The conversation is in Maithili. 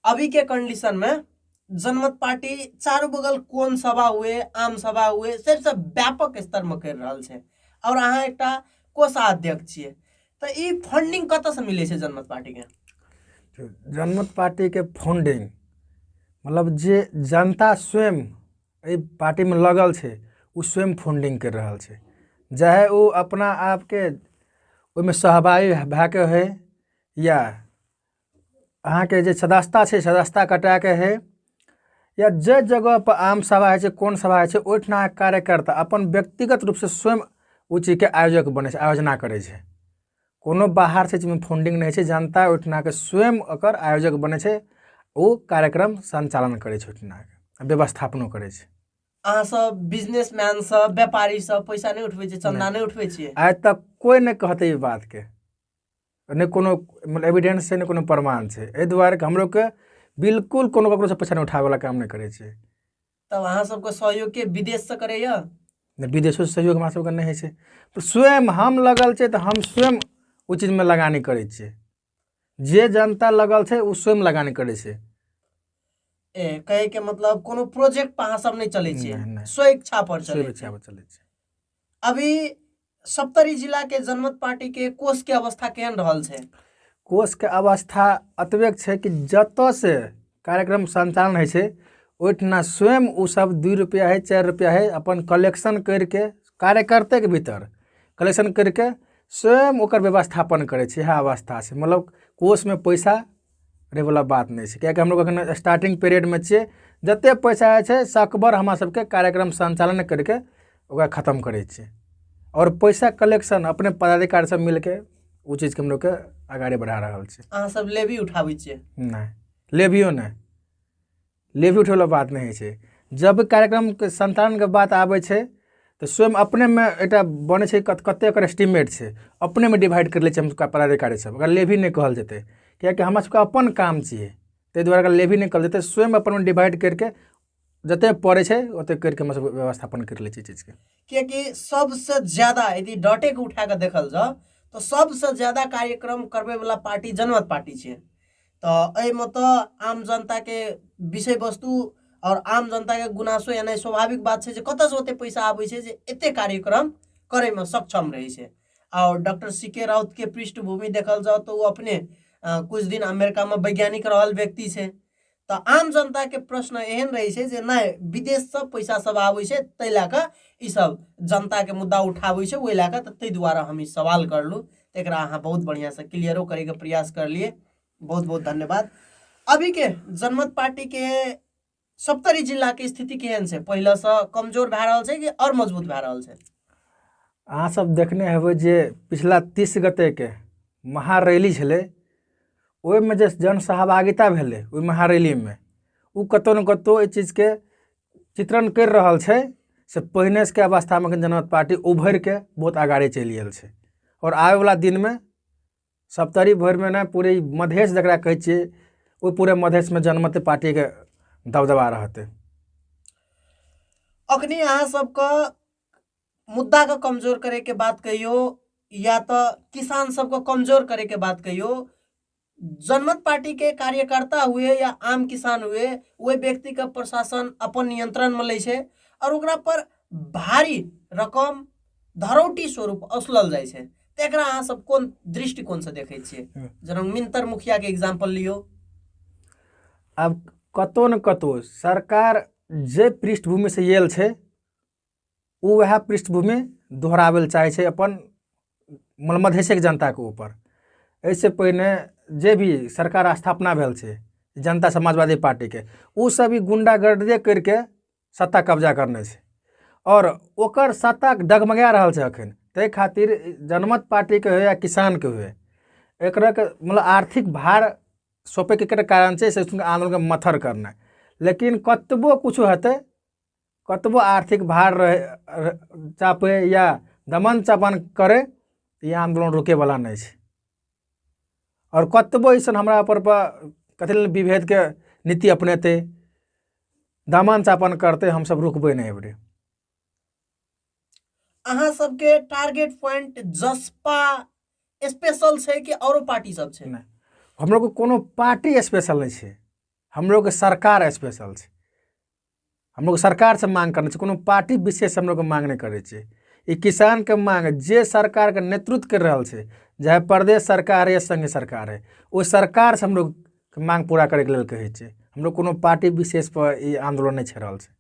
अभी के कंडीशन में जनमत पार्टी चारों बगल कोन सभा हुए, आम सभा हुए, सबसे व्यापक स्तर में कर रहा है और अहाँ एक कोषाध्यक्ष छे, तो ई फंडिंग कत से मिले छे जनमत पार्टी के? जनमत पार्टी के फंडिंग मतलब जे जनता स्वयं पार्टी में लगल छे उ स्वयं फंडिंग कर रहा छे, चाहे वो अपना आप के उसमें सहभागी भए के है या अहाँ के जे सदस्यता छे सदस्यता कटा के है या जे जगह पर आम सभा है कौन सभा है ओठना कार्यकर्ता अपन व्यक्तिगत रूप से स्वयं उ चीज के आयोजक बने आयोजना करे छे। कोनो बाहर से जिसमें फंडिंग नहीं है, जनता ओठना के स्वयं अकर आयोजक बने छे, वो कार्यक्रम संचालन करे छे, ओठना के व्यवस्थापन करे छे। अहाँ सब बिजनेसमैन सब व्यापारी सब पैसा नहीं उठवे छे, चंदा नहीं उठवे छे? आज तक कोई नहीं कहते ये बात के, ने कोनो मतलब एविडेंस से ने कोनो प्रमाण छे। ए दुआरे हम लोग के बिल्कुल कोनो ककरो से पैसा नहीं उठावे वाला काम नहीं करे छे। तब अहाँ सबको सहयोग के विदेश से करे या विदेशों से सहयोग हमरा सबके नहीं है, तो स्वयं हम लगल छे तो हम स्वयं उ चीज में लगानी करे छे। जे जनता लगल छे उ स्वयं लगानी करे छे। कहे के मतलब कोनो प्रोजेक्ट पर अहाँ सब नहीं चले छे, स्व इच्छा पर चले छे। अभी सप्तरी जिला के जनमत पार्टी के कोष के अवस्था केहन रहल छे? कोष के अवस्था अतबेक छे कि जत से कार्यक्रम संचालन है छे ओठना स्वयं उ सब 2 रुपया है 4 रुपया है अपन कलेक्शन करके कार्यकर्ता के भीतर कलेक्शन करके स्वयं ओकर व्यवस्थापन करे छे। यह अवस्था से मतलब कोष में पैसा रहे वाला बात नहीं है, क्या हम लोग अखन स्टार्टिंग पीरियड में छे, जते पैसा है सकबर हमरा सबके कार्यक्रम संचालन करके ओकरा खत्म करे छे और पैसा कलेक्शन अपने पदाधिकारी सब मिलके उ चीज के हम लोग के आगे बढ़ा रहा छे। अहाँ सब लेवी उठाबै छे? नहीं, लेवियो नहीं, लेवी उठे वाला बात नहीं है। जब कार्यक्रम के संचालन के बात आवे छे तो स्वयं अपने में एटा बने छे कते कर एस्टिमेट छे, अपने में डिवाइड कर ले छे हम पदाधिकारी सब, अगर लेवी नहीं कहल जेते, क्या हमरा सबके अपन काम चाहिए, ते द्वारा अगर लेवी नहीं कहल जेते स्वयं अपन में डिवाइड करके जते पड़े छे ओते करके हम सब व्यवस्थापन कर ले चीज के। क्योंकि सबसे ज्यादा यदि डटे के उठा के देखल जाओ तो सबसे ज्यादा कार्यक्रम करबे वाला पार्टी जनमत पार्टी छे। तो एहि में तो आम जनता के विषय वस्तु और आम जनता के गुनासो यानी स्वाभाविक बात है कत से ओते पैसा आबै छे जे एते कार्यक्रम करे में सक्षम रही छे। और डॉक्टर सीके राउत के पृष्ठभूमि देखल जाओ तो वो अपने कुछ दिन अमेरिका में वैज्ञानिक रहल व्यक्ति छे। तो आम जनता के प्रश्न एहन रही छे जे नहीं विदेश से पैसा सब आबै छे तै लाके ई सब जनता के मुद्दा उठाबै छे, ओइ लाके तै द्वारा हम ई सवाल करलू, एकरा अहाँ बहुत बढ़िया से क्लियरो करे के प्रयास कर लिए, बहुत बहुत धन्यवाद। अभी के जनमत पार्टी के सप्तरी जिला के स्थिति केहन छे? पहले से कमजोर भए रहल छे कि और मजबूत भए रहल छे? अहाँ सब देखने हेबै जे पिछला 30 गते के महारैली छले, ओहि में जे जन सहभागिता भेले ओहि महारैली में उ कतौ न कतौ इस चीज के चित्रण कर रहल छे से पहिने के अवस्था में जनमत पार्टी उभर के बहुत आगाड़ी चलि गेल छे और आवे वाला दिन में सप्तरी भर में ना पूरे मधेश जकरा कहै छियै वो पूरे मधेश में जनमत पार्टी के दबदबा रहते। अखनी अहाँ सबका मुद्दा का कमजोर करे के बात कहियो या तो किसान सबको कमजोर करे के बात कहियो, जनमत पार्टी के कार्यकर्ता हुए या आम किसान हुए वे व्यक्ति का प्रशासन अपन नियंत्रण में ले छे और ओकरा पर भारी रकम धरौटी स्वरूप असलल जाय छे। तेकरा अहाँ सब कोन दृष्टिकोण से देखे छिए? जेना मिंतर मुखिया के एग्जांपल लियो। अब कतो न कतो सरकार जे पृष्ठभूमि से येल छे उ वह पृष्ठभूमि दोहरावे चाहे छे अपन मधेशक जनता के ऊपर। ऐसे पहिने जे भी सरकार स्थापना भेल छे जनता समाजवादी पार्टी के उ सभी गुंडागर्दी करके सत्ता कब्जा करने छे और ओकर सत्ता डगमगा रहल छे अखन। ते खातिर जनमत पार्टी के हो या किसान के हो एकरा के मतलब आर्थिक भार सौंपे के कारण से आंदोलन के मथर करना, लेकिन कतबो कुछ हेतै कतबो आर्थिक भार रहे चापे या दमन चापन करे ये आंदोलन रुके वाला नहीं है और कतबो ऐसा हमरा पर कथी विभेद के नीति अपनेते दमन चापन करते हम सब रुकबे नहीं बड़े। अहाँ सबके टारगेट पॉइंट जसपा स्पेशल छे कि औरो पार्टी सब छे? हम लोग को कोनो पार्टी स्पेशल नहीं है, हम लोग के सरकार स्पेशल छै, हम लोग सरकार से मांग करना छै, कोनो पार्टी विशेष हम लोग के मांग नहीं करे छै। ई किसान के मांग जे सरकार के नेतृत्व कर रहल छै, चाहे प्रदेश सरकार है या संघ सरकार है, वो सरकार से हम लोग के मांग पूरा करे के लेल कहे छै। हम लोग कोनो पार्टी विशेष पर ई आंदोलन नहीं छे रहल छै।